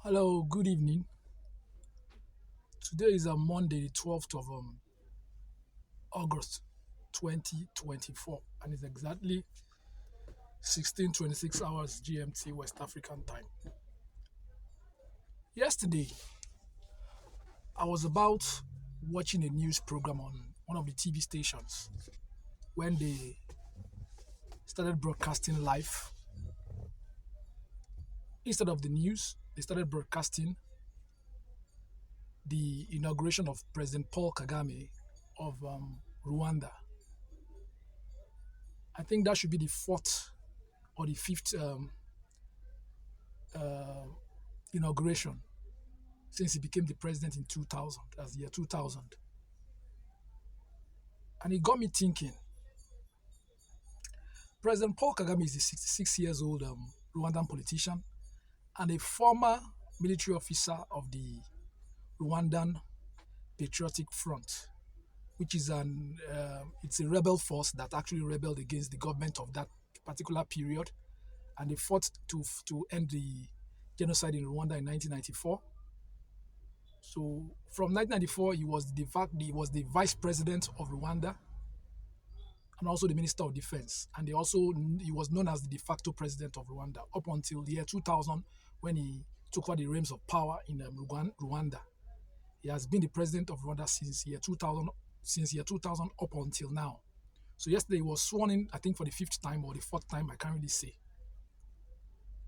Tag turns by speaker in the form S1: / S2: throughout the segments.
S1: Hello, good evening. Today is a Monday, the 12th of August 2024, and it's exactly 16:26 hours GMT West African time. Yesterday, I was about watching a news program on one of the TV stations when they started broadcasting live. Instead of the news, they started broadcasting the inauguration of President Paul Kagame of Rwanda. I think that should be the fourth or the fifth uh, inauguration since he became the president in 2000, as the year 2000. And it got me thinking, President Paul Kagame is a 66 years old Rwandan politician and a former military officer of the Rwandan Patriotic Front, which is it's a rebel force that actually rebelled against the government of that particular period, and they fought to end the genocide in Rwanda in 1994. So from 1994, he was the vice president of Rwanda and also the minister of defense. And he was known as the de facto president of Rwanda up until the year 2000 when he took over the reins of power in Rwanda. He has been the president of Rwanda since year 2000 up until now. So yesterday he was sworn in, I think for the fifth time or the fourth time, I can't really say.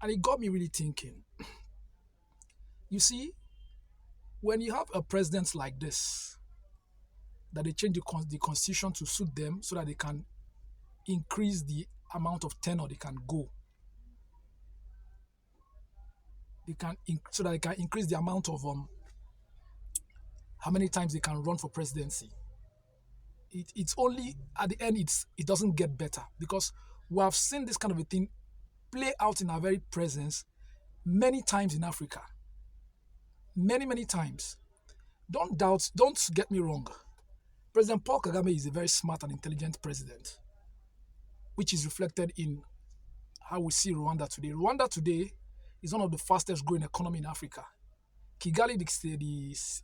S1: And it got me really thinking. You see, when you have a president like this, that they change the constitution to suit them so that they can increase the amount of tenure they can go. So that they can increase the amount of how many times they can run for presidency. It's only at the end it doesn't get better because we have seen this kind of a thing play out in our very presence many times in Africa. Many times. Don't get me wrong. President Paul Kagame is a very smart and intelligent president, which is reflected in how we see Rwanda today. Rwanda today is one of the fastest growing economy in Africa. Kigali,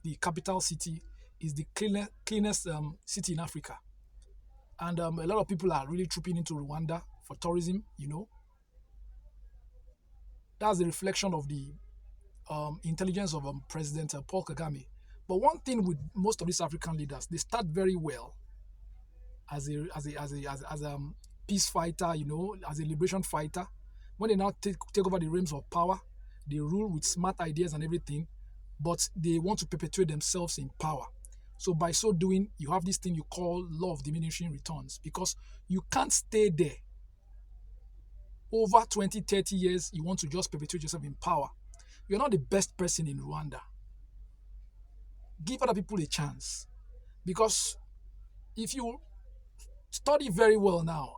S1: the capital city, is the cleanest city in Africa. And a lot of people are really trooping into Rwanda for tourism, That's the reflection of the intelligence of President Paul Kagame. But one thing with most of these African leaders, they start very well as a peace fighter, as a liberation fighter. When they now take over the reins of power, they rule with smart ideas and everything, but they want to perpetuate themselves in power. So by so doing, you have this thing you call law of diminishing returns because you can't stay there. Over 20, 30 years, you want to just perpetuate yourself in power. You're not the best person in Rwanda. Give other people a chance. Because if you study very well now,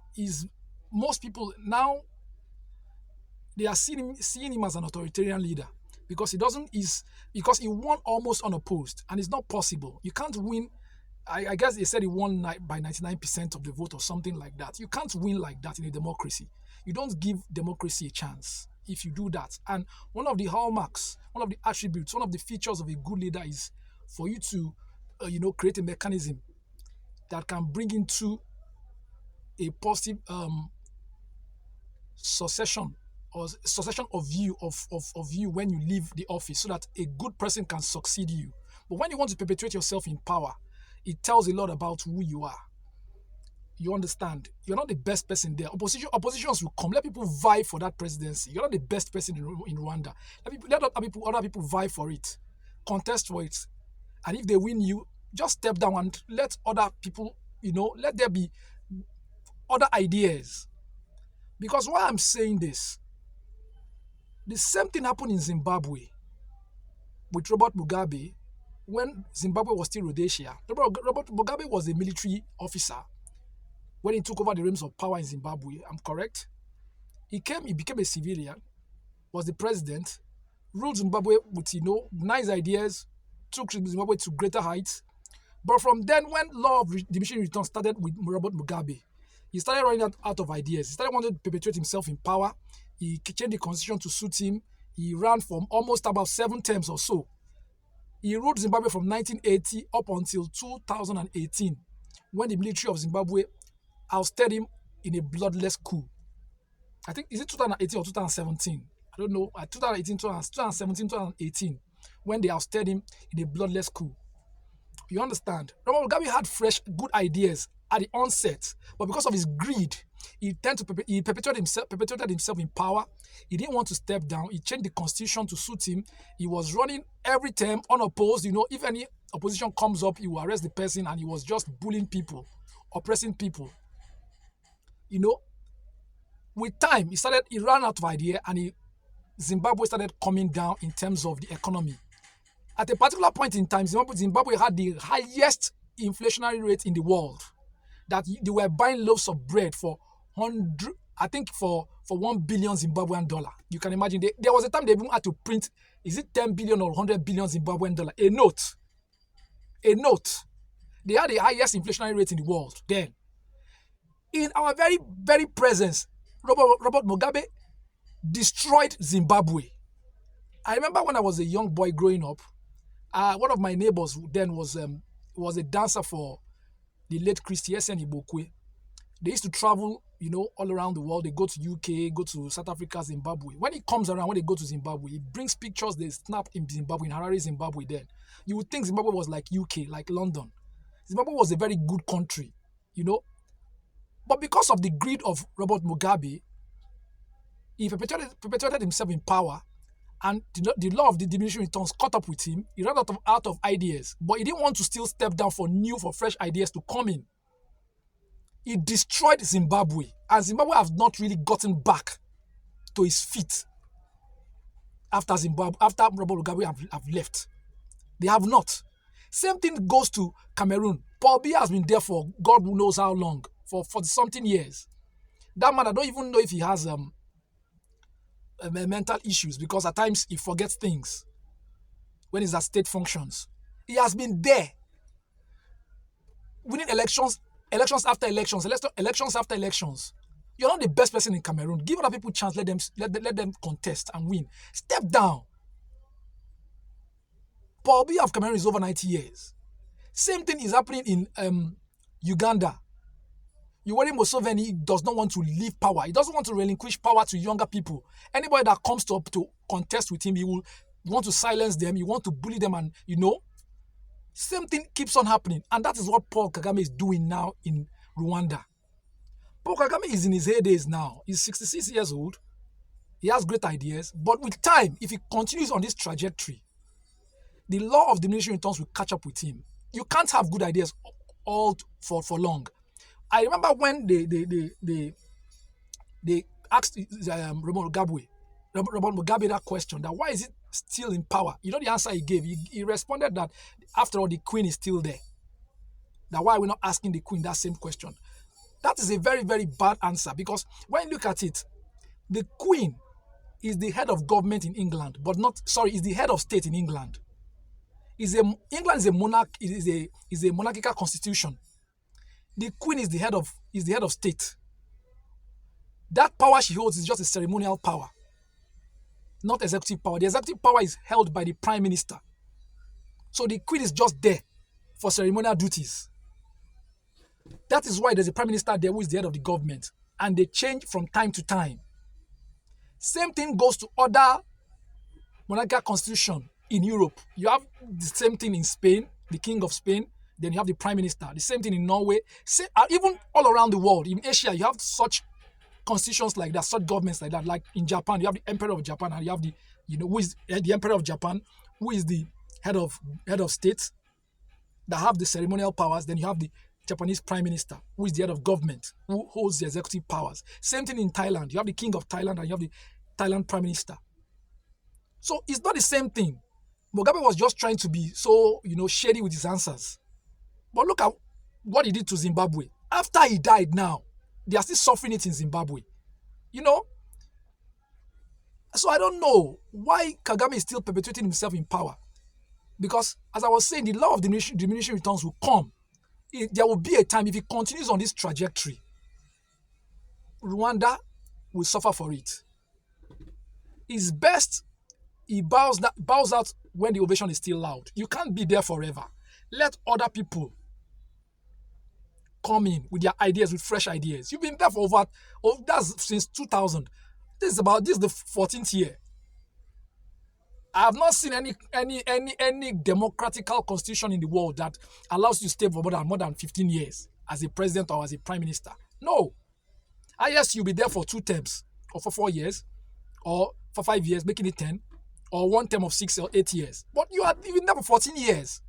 S1: most people now they are seeing him as an authoritarian leader because he won almost unopposed, and it's not possible. You can't win. I guess they said he won by 99% of the vote or something like that. You can't win like that in a democracy. You don't give democracy a chance if you do that. And one of the hallmarks, one of the attributes, one of the features of a good leader is for you to, create a mechanism that can bring into a positive succession of you when you leave the office so that a good person can succeed you. But when you want to perpetuate yourself in power, it tells a lot about who you are. You understand? You're not the best person there. Oppositions will come. Let people vie for that presidency. You're not the best person in Rwanda. Let other people vie for it. Contest for it. And if they win you, just step down and let other people, let there be other ideas. Because why I'm saying this, the same thing happened in Zimbabwe with Robert Mugabe when Zimbabwe was still Rhodesia. Robert Mugabe was a military officer when he took over the reins of power in Zimbabwe. I'm correct? He became a civilian, was the president, ruled Zimbabwe with, nice ideas, took Zimbabwe to greater heights. But from then, when law of diminishing returns started with Robert Mugabe, he started running out of ideas. He started wanting to perpetuate himself in power. He changed the constitution to suit him. He ran for almost about 7 terms or so. He ruled Zimbabwe from 1980 up until 2018, when the military of Zimbabwe ousted him in a bloodless coup. I think, is it 2018 or 2017? I don't know. 2018, 2017, 2018, when they ousted him in a bloodless coup. You understand? Robert Mugabe had fresh, good ideas at the onset, but because of his greed, he perpetuated himself in power. He didn't want to step down. He changed the constitution to suit him. He was running every term unopposed. If any opposition comes up, he will arrest the person, and he was just bullying people, oppressing people. With time, he ran out of idea, and Zimbabwe started coming down in terms of the economy. At a particular point in time, Zimbabwe had the highest inflationary rate in the world. That they were buying loaves of bread for 1 billion Zimbabwean dollar. You can imagine. There was a time they even had to print, is it 10 billion or 100 billion Zimbabwean dollar? A note. They had the highest inflationary rate in the world then. In our very, very presence, Robert Mugabe destroyed Zimbabwe. I remember when I was a young boy growing up, one of my neighbors then was a dancer for the late Christy Ibokwe. They used to travel, all around the world. They go to UK, go to South Africa, Zimbabwe. When he comes around, when they go to Zimbabwe, he brings pictures they snap in Zimbabwe, in Harare, Zimbabwe then. You would think Zimbabwe was like UK, like London. Zimbabwe was a very good country, But because of the greed of Robert Mugabe, he perpetuated himself in power, and the law of the diminishing returns caught up with him. He ran out of ideas, but he didn't want to still step down for fresh ideas to come in. He destroyed Zimbabwe, and Zimbabwe has not really gotten back to his feet after Robert Mugabe have left. They have not. Same thing goes to Cameroon. Paul Biya has been there for God who knows how long, for 40-something years. That man, I don't even know if he has mental issues, because at times he forgets things when he's at state functions. He has been there, winning elections after elections, elections after elections. You're not the best person in Cameroon. Give other people a chance. Let them contest and win. Step down. Paul Biya of Cameroon is over 90 years. Same thing is happening in Uganda. Yoweri Museveni does not want to leave power. He doesn't want to relinquish power to younger people. Anybody that comes to contest with him, he will want to silence them. He want to bully them, and same thing keeps on happening. And that is what Paul Kagame is doing now in Rwanda. Paul Kagame is in his heydays now. He's 66 years old. He has great ideas. But with time, if he continues on this trajectory, the law of diminishing returns will catch up with him. You can't have good ideas all for long. I remember when they asked Robert Mugabe that question, that why is it still in power? The answer he gave. He responded that after all, the queen is still there. That why we're not asking the queen that same question. That is a very, very bad answer, because when you look at it, the queen is the head of government in England, is the head of state in England. England is a monarch. Is a monarchical constitution. The queen is the head of state. That power she holds is just a ceremonial power, not executive power. The executive power is held by the prime minister. So the queen is just there for ceremonial duties. That is why there's a prime minister there who is the head of the government, and they change from time to time. Same thing goes to other monarchical constitution in Europe. You have the same thing in Spain, the king of Spain. Then you have the prime minister. The same thing in Norway. Even all around the world, in Asia, you have such constitutions like that, such governments like that. Like in Japan, you have the emperor of Japan, and you have who is the emperor of Japan, who is the head of state, that have the ceremonial powers. Then you have the Japanese prime minister, who is the head of government, who holds the executive powers. Same thing in Thailand. You have the king of Thailand, and you have the Thailand prime minister. So it's not the same thing. Mugabe was just trying to be so shady with his answers. But look at what he did to Zimbabwe. After he died now, they are still suffering it in Zimbabwe. So I don't know why Kagame is still perpetuating himself in power. Because, as I was saying, the law of diminishing returns will come. There will be a time, if he continues on this trajectory, Rwanda will suffer for it. It's best He bows out when the ovation is still loud. You can't be there forever. Let other people come in with their ideas, with fresh ideas. You've been there for that's since 2000. This is the 14th year. I have not seen any democratical constitution in the world that allows you to stay for more than 15 years as a president or as a prime minister. No. Highest you'll be there for 2 terms, or for 4 years, or for 5 years, making it 10, or 1 term of 6 or 8 years. But you are even there for 14 years.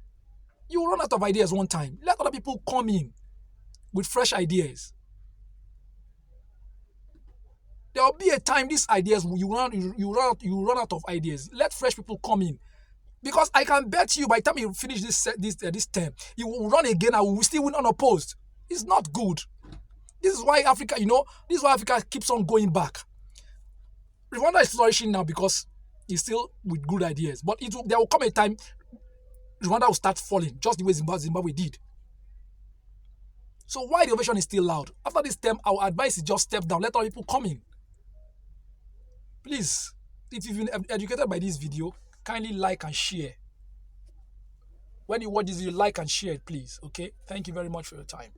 S1: You run out of ideas one time. Let other people come in with fresh ideas. There will be a time these ideas you run out of ideas. Let fresh people come in, because I can bet you by the time you finish this term, you will run again and will still win unopposed. It's not good. This is why Africa, this is why Africa keeps on going back. Rwanda is flourishing now because it's still with good ideas, but there will come a time Rwanda will start falling, just the way Zimbabwe did. So why the ovation is still loud? After this term, our advice is just step down. Let other people come in. Please, if you've been educated by this video, kindly like and share. When you watch this video, like and share it, please. Okay? Thank you very much for your time.